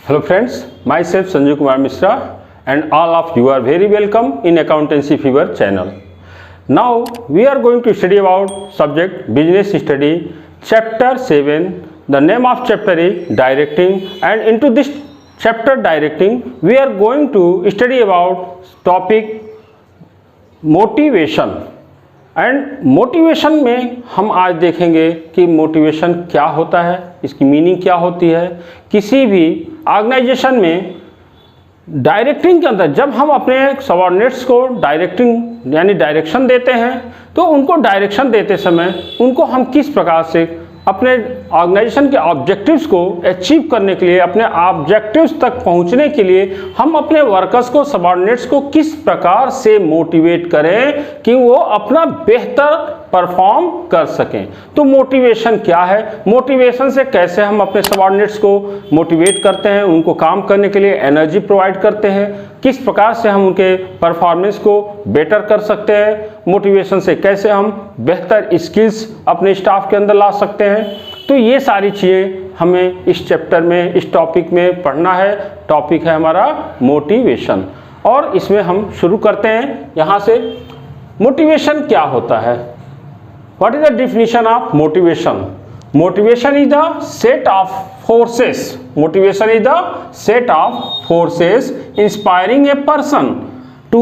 Hello friends, myself Sanjay Kumar Mishra and all of you are very welcome in Accountancy Fever channel. Now we are going to study about subject Business Study Chapter 7. The name of chapter is Directing, and into this chapter Directing we are going to study about topic Motivation. And motivation में हम आज देखेंगे कि motivation क्या होता है, इसकी meaning क्या होती है। किसी भी ऑर्गेनाइजेशन में डायरेक्टिंग के अंदर जब हम अपने सबऑर्डिनेट्स को डायरेक्टिंग यानी डायरेक्शन देते हैं तो उनको डायरेक्शन देते समय उनको हम किस प्रकार से अपने ऑर्गेनाइजेशन के ऑब्जेक्टिव्स को अचीव करने के लिए, अपने ऑब्जेक्टिव्स तक पहुंचने के लिए हम अपने वर्कर्स को, सबऑर्डिनेट्स को किस प्रकार से मोटिवेट करें कि वो अपना बेहतर परफॉर्म कर सकें। तो मोटिवेशन क्या है, मोटिवेशन से कैसे हम अपने सबऑर्डिनेट्स को मोटिवेट करते हैं, उनको काम करने के लिए एनर्जी प्रोवाइड करते हैं, किस प्रकार से हम उनके परफॉर्मेंस को बेटर कर सकते हैं, मोटिवेशन से कैसे हम बेहतर स्किल्स अपने स्टाफ के अंदर ला सकते हैं। तो ये सारी चीज़ें हमें इस चैप्टर में, इस टॉपिक में पढ़ना है। टॉपिक है हमारा मोटिवेशन, और इसमें हम शुरू करते हैं यहाँ से। मोटिवेशन क्या होता है? What is the definition of motivation? Motivation is the set of forces. Motivation is the set of forces inspiring a person to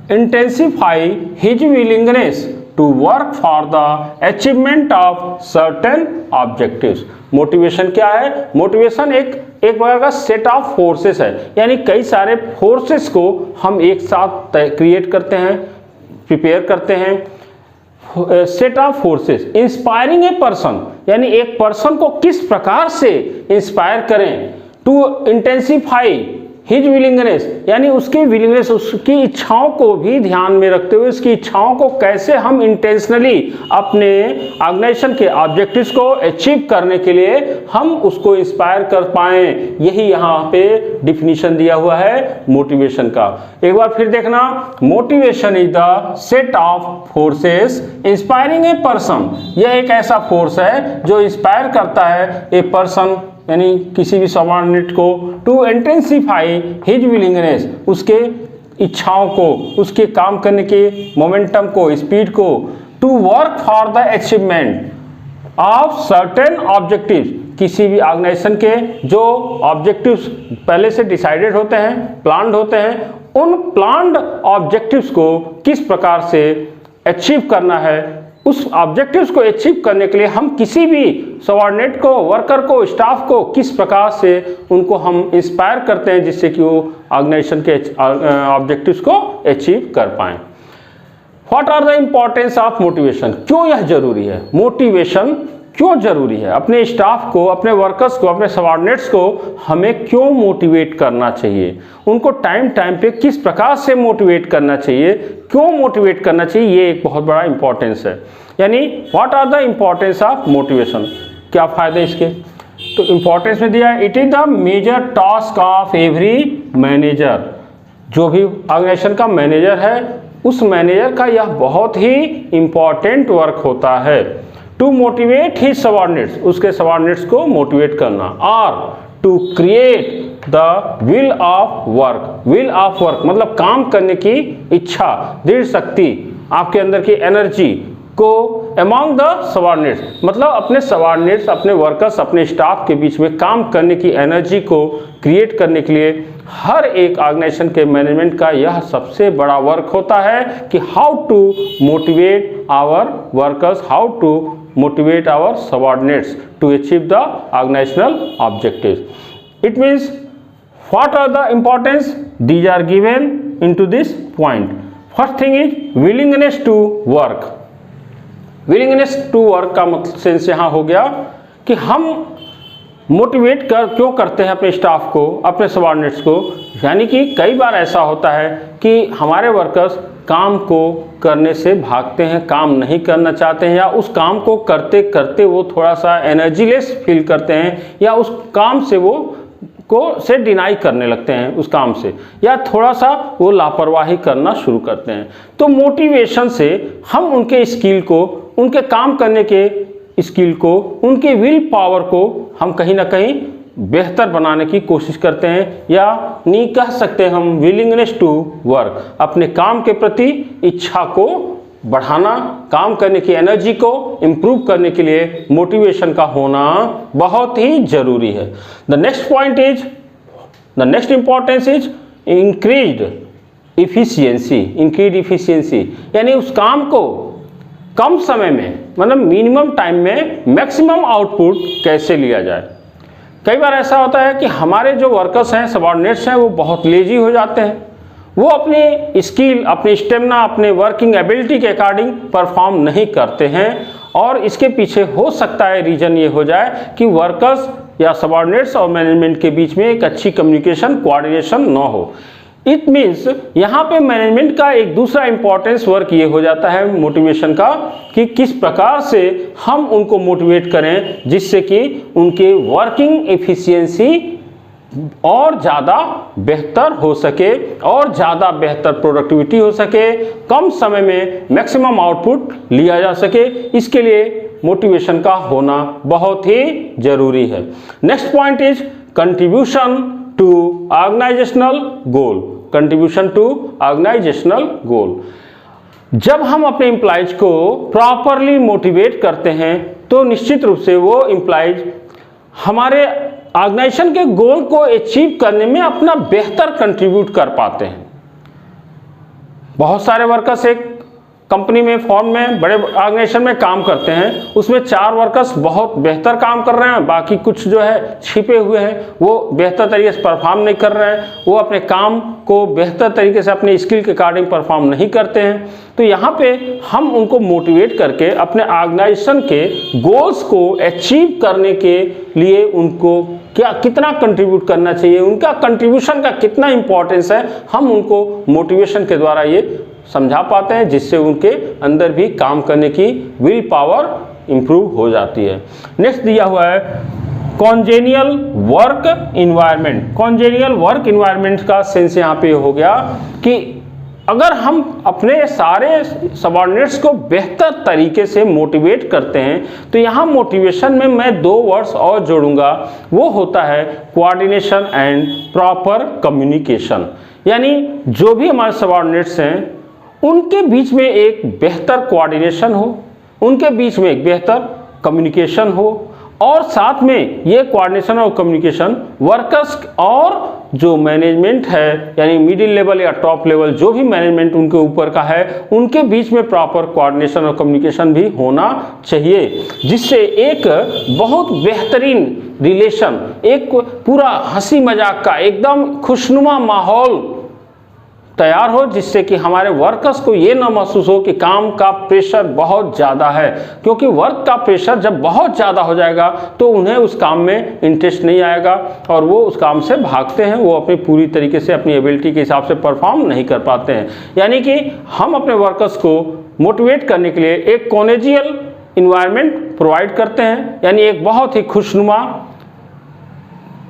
intensify his willingness to work for the achievement of certain objectives. Motivation क्या है? Motivation एक प्रकार का set of forces है, यानी कई सारे forces को हम एक साथ क्रिएट करते हैं, प्रिपेयर करते हैं। Set of forces inspiring a person, यानी एक पर्सन को किस प्रकार से इंस्पायर करें, टू इंटेंसिफाई हिज विलिंगनेस, यानी उसकी विलिंगनेस, उसकी इच्छाओं को भी ध्यान में रखते हुए उसकी इच्छाओं को कैसे हम इंटेंशनली अपने ऑर्गेनाइजेशन के ऑब्जेक्टिव्स को अचीव करने के लिए हम उसको इंस्पायर कर पाएं। यही यहाँ पे डिफिनीशन दिया हुआ है मोटिवेशन का। एक बार फिर देखना, motivation is the set of forces inspiring a person. यह एक ऐसा फोर्स है जो इंस्पायर करता है ए पर्सन, यानी किसी भी सबऑर्डिनेट को, टू इंटेंसिफाई हिज विलिंगनेस, उसके इच्छाओं को, उसके काम करने के मोमेंटम को, स्पीड को, to work for the achievement of certain objectives. किसी भी ऑर्गेनाइजेशन के जो ऑब्जेक्टिव्स पहले से डिसाइडेड होते हैं, प्लान्ड होते हैं, उन प्लान्ड ऑब्जेक्टिव्स को किस प्रकार से अचीव करना है, उस ऑब्जेक्टिव्स को अचीव करने के लिए हम किसी भी सबऑर्डिनेट को, वर्कर को, स्टाफ को किस प्रकार से उनको हम इंस्पायर करते हैं जिससे कि वो ऑर्गेनाइजेशन के ऑब्जेक्टिव्स को अचीव कर पाएं। What are the importance of motivation? क्यों यह जरूरी है? मोटिवेशन क्यों जरूरी है? अपने स्टाफ को, अपने वर्कर्स को, अपने सबऑर्डिनेट्स को हमें क्यों मोटिवेट करना चाहिए? उनको टाइम टाइम पे किस प्रकार से मोटिवेट करना चाहिए, क्यों मोटिवेट करना चाहिए, ये एक बहुत बड़ा इंपॉर्टेंस है। यानी what are the importance of motivation? क्या फायदे इसके? तो इंपॉर्टेंस में दिया है, it is the major task of every manager. जो भी ऑर्गेनाइजेशन का मैनेजर है, उस मैनेजर का यह बहुत ही इंपॉर्टेंट वर्क होता है। टू मोटिवेट हिज सबऑर्डिनेट्स, उसके सबऑर्डिनेट्स को मोटिवेट करना, और to create the will of work. Will of work मतलब काम करने की इच्छा, दृढ़ शक्ति, आपके अंदर की एनर्जी को अमॉन्ग द सबऑर्डिनेट्स, मतलब अपने सबऑर्डिनेट्स, अपने वर्कर्स, अपने स्टाफ के बीच में काम करने की एनर्जी को क्रिएट करने के लिए हर एक ऑर्गेनाइजेशन के मैनेजमेंट का यह सबसे बड़ा वर्क होता है कि how to motivate our workers, how to motivate our subordinates to achieve the organizational objectives. It means what are the importance? These are given into this point. First thing is willingness to work. Willingness to work का मतलब sense यहाँ हो गया कि हम motivate क्यों करते हैं अपने स्टाफ को, अपने सबऑर्डिनेट्स को। यानी कि कई बार ऐसा होता है कि हमारे वर्कर्स काम को करने से भागते हैं, काम नहीं करना चाहते हैं, या उस काम को करते करते वो थोड़ा सा एनर्जीलेस फील करते हैं, या उस काम से वो से डिनाई करने लगते हैं उस काम से, या थोड़ा सा वो लापरवाही करना शुरू करते हैं। तो मोटिवेशन से हम उनके स्किल को, उनके काम करने के स्किल को, उनके विल पावर को हम कहीं ना कहीं बेहतर बनाने की कोशिश करते हैं, या नहीं कह सकते हम विलिंगनेस टू वर्क, अपने काम के प्रति इच्छा को बढ़ाना, काम करने की एनर्जी को इम्प्रूव करने के लिए मोटिवेशन का होना बहुत ही जरूरी है। The next importance is increased efficiency, यानी उस काम को कम समय में, मतलब मिनिमम टाइम में मैक्सिमम आउटपुट कैसे लिया जाए। कई बार ऐसा होता है कि हमारे जो वर्कर्स हैं, सबऑर्डिनेट्स हैं, वो बहुत लेजी हो जाते हैं, वो अपनी स्किल, अपनी स्टेमिना, अपने वर्किंग एबिलिटी के अकॉर्डिंग परफॉर्म नहीं करते हैं, और इसके पीछे हो सकता है रीजन ये हो जाए कि वर्कर्स या सबऑर्डिनेट्स और मैनेजमेंट के बीच में एक अच्छी कम्युनिकेशन, कोऑर्डिनेशन न हो। इट मीन्स यहाँ पे मैनेजमेंट का एक दूसरा इंपॉर्टेंस वर्क ये हो जाता है मोटिवेशन का, कि किस प्रकार से हम उनको मोटिवेट करें जिससे कि उनके वर्किंग एफिशिएंसी और ज़्यादा बेहतर हो सके, और ज़्यादा बेहतर प्रोडक्टिविटी हो सके, कम समय में मैक्सिमम आउटपुट लिया जा सके। इसके लिए मोटिवेशन का होना बहुत ही ज़रूरी है। Next point is contribution to organisational goal. Contribution to organisational goal, जब हम अपने एम्प्लॉयज को प्रॉपरली मोटिवेट करते हैं तो निश्चित रूप से वो एम्प्लॉयज हमारे ऑर्गेनाइजेशन के गोल को अचीव करने में अपना बेहतर कंट्रीब्यूट कर पाते हैं। बहुत सारे वर्कर्स एक कंपनी में, फॉर्म में, बड़े ऑर्गेनाइजेशन में काम करते हैं, उसमें 4 वर्कर्स बहुत बेहतर काम कर रहे हैं, बाकी कुछ जो है छिपे हुए हैं, वो बेहतर तरीके से परफॉर्म नहीं कर रहे हैं, वो अपने काम को बेहतर तरीके से अपने स्किल के अकॉर्डिंग परफॉर्म नहीं करते हैं। तो यहाँ पे हम उनको मोटिवेट करके अपने ऑर्गेनाइजेशन के गोल्स को अचीव करने के लिए उनको कितना कंट्रीब्यूट करना चाहिए, उनका कंट्रीब्यूशन का कितना इंपॉर्टेंस है, हम उनको मोटिवेशन के द्वारा ये समझा पाते हैं, जिससे उनके अंदर भी काम करने की विल पावर इंप्रूव हो जाती है। नेक्स्ट दिया हुआ है कॉन्जेनियल वर्क इन्वायरमेंट। कॉन्जेनियल वर्क इन्वायरमेंट का सेंस यहाँ पे हो गया कि अगर हम अपने सारे सबऑर्डिनेट्स को बेहतर तरीके से मोटिवेट करते हैं, तो यहाँ मोटिवेशन में मैं 2 वर्ड्स और जोड़ूंगा, वो होता है कोऑर्डिनेशन एंड प्रॉपर कम्युनिकेशन। यानी जो भी हमारे सबऑर्डिनेट्स हैं उनके बीच में एक बेहतर कोऑर्डिनेशन हो, उनके बीच में एक बेहतर कम्युनिकेशन हो, और साथ में ये कोऑर्डिनेशन और कम्युनिकेशन वर्कर्स और जो मैनेजमेंट है, यानी मिडिल लेवल या टॉप लेवल जो भी मैनेजमेंट उनके ऊपर का है, उनके बीच में प्रॉपर कोऑर्डिनेशन और कम्युनिकेशन भी होना चाहिए, जिससे एक बहुत बेहतरीन रिलेशन, एक पूरा हंसी मजाक का एकदम खुशनुमा माहौल तैयार हो, जिससे कि हमारे वर्कर्स को ये ना महसूस हो कि काम का प्रेशर बहुत ज़्यादा है। क्योंकि वर्क का प्रेशर जब बहुत ज़्यादा हो जाएगा तो उन्हें उस काम में इंटरेस्ट नहीं आएगा और वो उस काम से भागते हैं, वो अपनी पूरी तरीके से अपनी एबिलिटी के हिसाब से परफॉर्म नहीं कर पाते हैं। यानी कि हम अपने वर्कर्स को मोटिवेट करने के लिए एक कॉलेजियल इन्वायरमेंट प्रोवाइड करते हैं, यानी एक बहुत ही खुशनुमा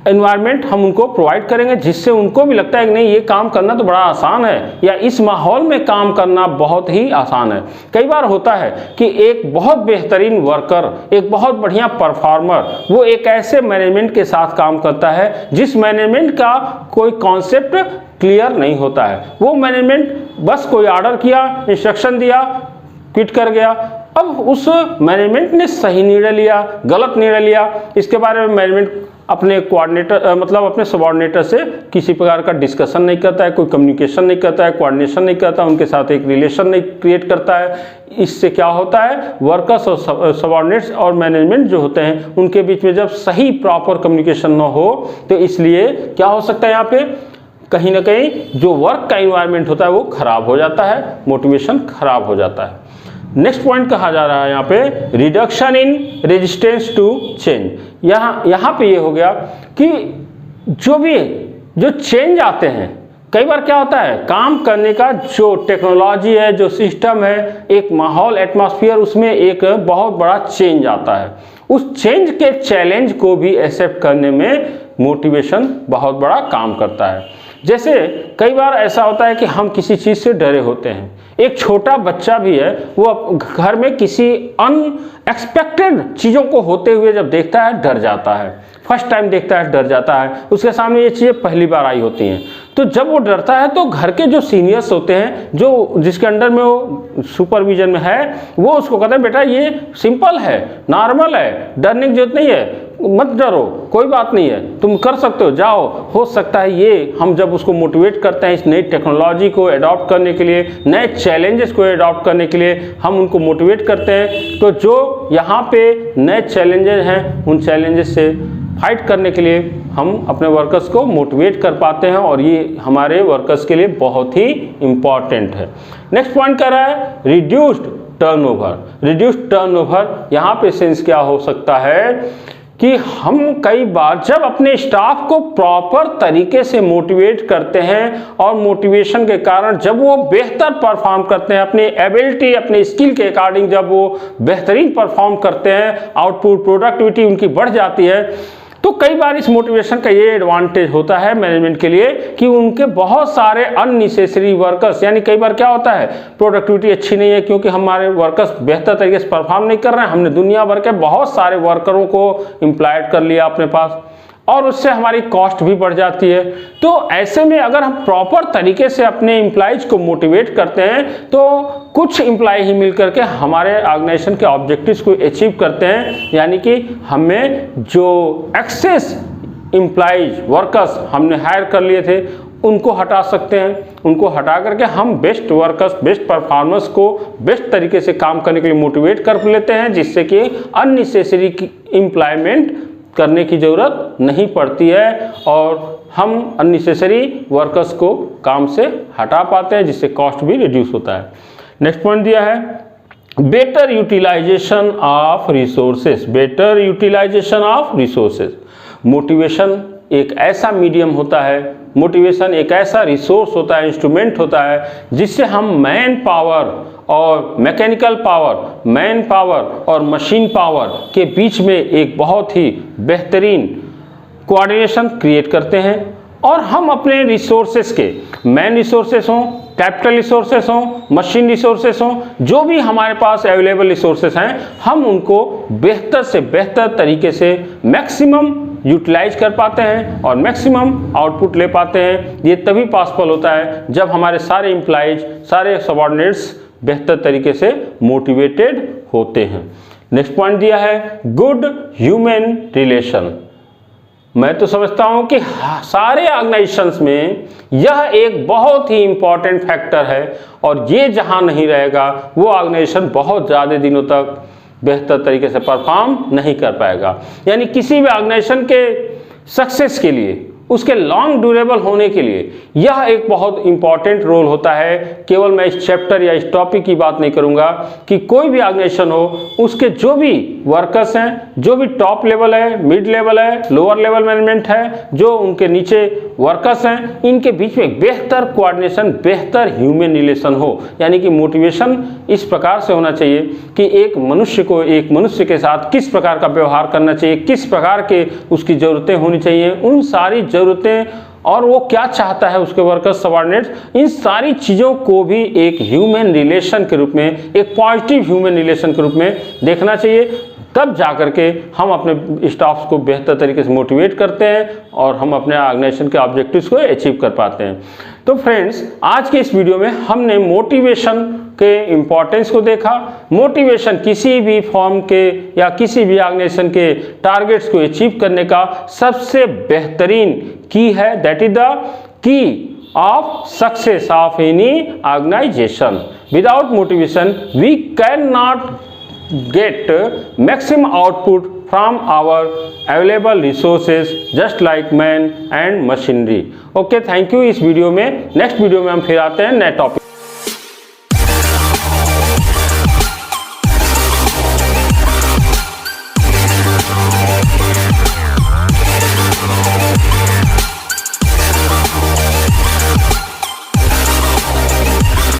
एनवायरनमेंट हम उनको प्रोवाइड करेंगे, जिससे उनको भी लगता है कि नहीं ये काम करना तो बड़ा आसान है, या इस माहौल में काम करना बहुत ही आसान है। कई बार होता है कि एक बहुत बेहतरीन वर्कर, एक बहुत बढ़िया परफॉर्मर, वो एक ऐसे मैनेजमेंट के साथ काम करता है जिस मैनेजमेंट का कोई कॉन्सेप्ट क्लियर नहीं होता है। वो मैनेजमेंट बस कोई ऑर्डर किया, इंस्ट्रक्शन दिया, क्विट कर गया। अब उस मैनेजमेंट ने सही निर्णय लिया, गलत निर्णय लिया, इसके बारे में मैनेजमेंट अपने कोऑर्डिनेटर मतलब अपने सबऑर्डिनेटर से किसी प्रकार का डिस्कशन नहीं करता है, कोई कम्युनिकेशन नहीं करता है, कोऑर्डिनेशन नहीं करता, उनके साथ एक रिलेशन नहीं क्रिएट करता है। इससे क्या होता है, वर्कर्स और सबऑर्डिनेट्स और मैनेजमेंट जो होते हैं उनके बीच में जब सही प्रॉपर कम्युनिकेशन न हो, तो इसलिए क्या हो सकता है, यहाँ पे कहीं ना कहीं जो वर्क का इन्वायरमेंट होता है वो खराब हो जाता है, मोटिवेशन खराब हो जाता है। नेक्स्ट पॉइंट कहा जा रहा है यहाँ पे reduction in resistance to change. यहाँ पे ये हो गया कि जो चेंज आते हैं, कई बार क्या होता है, काम करने का जो टेक्नोलॉजी है, जो सिस्टम है, एक माहौल, एटमॉस्फेयर, उसमें एक बहुत बड़ा चेंज आता है। उस चेंज के चैलेंज को भी एक्सेप्ट करने में मोटिवेशन बहुत बड़ा काम करता है। जैसे कई बार ऐसा होता है कि हम किसी चीज़ से डरे होते हैं, एक छोटा बच्चा भी है, वो घर में किसी अनएक्सपेक्टेड चीज़ों को होते हुए जब देखता है डर जाता है। फर्स्ट टाइम देखता है डर जाता है, उसके सामने ये चीज़ें पहली बार आई होती हैं। तो जब वो डरता है तो घर के जो सीनियर्स होते हैं, जो जिसके अंडर में वो सुपरविजन में है, वो उसको कहते हैं बेटा ये सिंपल है, नॉर्मल है, डरने की जरूरत नहीं है, मत डरो, कोई बात नहीं है, तुम कर सकते हो, जाओ। हो सकता है ये हम जब उसको मोटिवेट करते हैं इस नई टेक्नोलॉजी को अडॉप्ट करने के लिए, नए चैलेंजेस को अडॉप्ट करने के लिए हम उनको मोटिवेट करते हैं, तो जो यहाँ पे नए चैलेंजेस हैं उन चैलेंजेस से फाइट करने के लिए हम अपने वर्कर्स को मोटिवेट कर पाते हैं, और ये हमारे वर्कर्स के लिए बहुत ही इम्पॉर्टेंट है। नेक्स्ट पॉइंट कह रहा है रिड्यूस्ड टर्नओवर। रिड्यूस्ड टर्नओवर यहाँ पे सेंस क्या हो सकता है कि हम कई बार जब अपने स्टाफ को प्रॉपर तरीके से मोटिवेट करते हैं और मोटिवेशन के कारण जब वो बेहतर परफॉर्म करते हैं, अपनी एबिलिटी अपने स्किल के अकॉर्डिंग जब वो बेहतरीन परफॉर्म करते हैं, आउटपुट प्रोडक्टिविटी उनकी बढ़ जाती है, तो कई बार इस मोटिवेशन का ये एडवांटेज होता है मैनेजमेंट के लिए कि उनके बहुत सारे अननेसेसरी वर्कर्स, यानी कई बार क्या होता है प्रोडक्टिविटी अच्छी नहीं है क्योंकि हमारे वर्कर्स बेहतर तरीके से परफॉर्म नहीं कर रहे हैं, हमने दुनिया भर के बहुत सारे वर्करों को एम्प्लॉयड कर लिया अपने पास, और उससे हमारी कॉस्ट भी बढ़ जाती है। तो ऐसे में अगर हम प्रॉपर तरीके से अपने एम्प्लॉयज को मोटिवेट करते हैं तो कुछ एम्प्लॉय ही मिलकर के हमारे ऑर्गेनाइजेशन के ऑब्जेक्टिव्स को अचीव करते हैं, यानी कि हमें जो एक्सेस एम्प्लॉयज वर्कर्स हमने हायर कर लिए थे उनको हटा सकते हैं। उनको हटा करके हम बेस्ट वर्कर्स, बेस्ट परफॉर्मर्स को बेस्ट तरीके से काम करने के लिए मोटिवेट कर लेते हैं, जिससे कि अननेसेसरी एम्प्लॉयमेंट करने की ज़रूरत नहीं पड़ती है और हम अननेसेसरी वर्कर्स को काम से हटा पाते हैं, जिससे कॉस्ट भी रिड्यूस होता है। नेक्स्ट पॉइंट दिया है better utilisation of resources. Better utilisation of resources. Motivation एक ऐसा मीडियम होता है, मोटिवेशन एक ऐसा रिसोर्स होता है, इंस्ट्रूमेंट होता है, जिससे हम मैन पावर और मैकेनिकल पावर, मैन पावर और मशीन पावर के बीच में एक बहुत ही बेहतरीन कोऑर्डिनेशन क्रिएट करते हैं, और हम अपने रिसोर्सेस के, मैन रिसोर्सेस हों, कैपिटल रिसोर्सेस हों, मशीन रिसोर्सेस हों, जो भी हमारे पास अवेलेबल रिसोर्सेस हैं, हम उनको बेहतर से बेहतर तरीके से मैक्सिमम यूटिलाइज कर पाते हैं और मैक्सिमम आउटपुट ले पाते हैं। ये तभी पॉसिबल होता है जब हमारे सारे एम्प्लॉयज, सारे सबऑर्डिनेट्स बेहतर तरीके से मोटिवेटेड होते हैं। नेक्स्ट पॉइंट दिया है गुड ह्यूमन रिलेशन। मैं तो समझता हूं कि सारे ऑर्गेनाइजेशंस में यह एक बहुत ही इंपॉर्टेंट फैक्टर है, और ये जहां नहीं रहेगा वो ऑर्गेनाइजेशन बहुत ज़्यादा दिनों तक बेहतर तरीके से परफॉर्म नहीं कर पाएगा। यानी किसी भी ऑर्गेनाइजेशन के सक्सेस के लिए, उसके लॉन्ग ड्यूरेबल होने के लिए यह एक बहुत इंपॉर्टेंट रोल होता है। केवल मैं इस चैप्टर या इस टॉपिक की बात नहीं करूंगा कि कोई भी ऑर्गेनाइजेशन हो, उसके जो भी वर्कर्स हैं, जो भी टॉप लेवल है, मिड लेवल है, लोअर लेवल मैनेजमेंट है, जो उनके नीचे वर्कर्स हैं, इनके बीच में बेहतर कोऑर्डिनेशन, बेहतर ह्यूमन रिलेशन हो। यानी कि मोटिवेशन इस प्रकार से होना चाहिए कि एक मनुष्य को एक मनुष्य के साथ किस प्रकार का व्यवहार करना चाहिए, किस प्रकार के उसकी ज़रूरतें होनी चाहिए, उन सारी ज़रूरतें और वो क्या चाहता है उसके वर्कर्स, सबऑर्डिनेट्स, इन सारी चीज़ों को भी एक ह्यूमन रिलेशन के रूप में, एक पॉजिटिव ह्यूमन रिलेशन के रूप में देखना चाहिए। तब जाकर के हम अपने स्टाफ्स को बेहतर तरीके से मोटिवेट करते हैं और हम अपने ऑर्गेनाइजेशन के ऑब्जेक्टिव्स को अचीव कर पाते हैं। तो फ्रेंड्स, आज के इस वीडियो में हमने मोटिवेशन के इम्पोर्टेंस को देखा। मोटिवेशन किसी भी फॉर्म के या किसी भी ऑर्गेनाइजेशन के टारगेट्स को अचीव करने का सबसे बेहतरीन की है। That is the key of success of any organization. Without motivation we cannot get maximum output from our available resources just like man and machinery. Okay, thank you। इस video में, next video में हम फिर आते हैं नए topic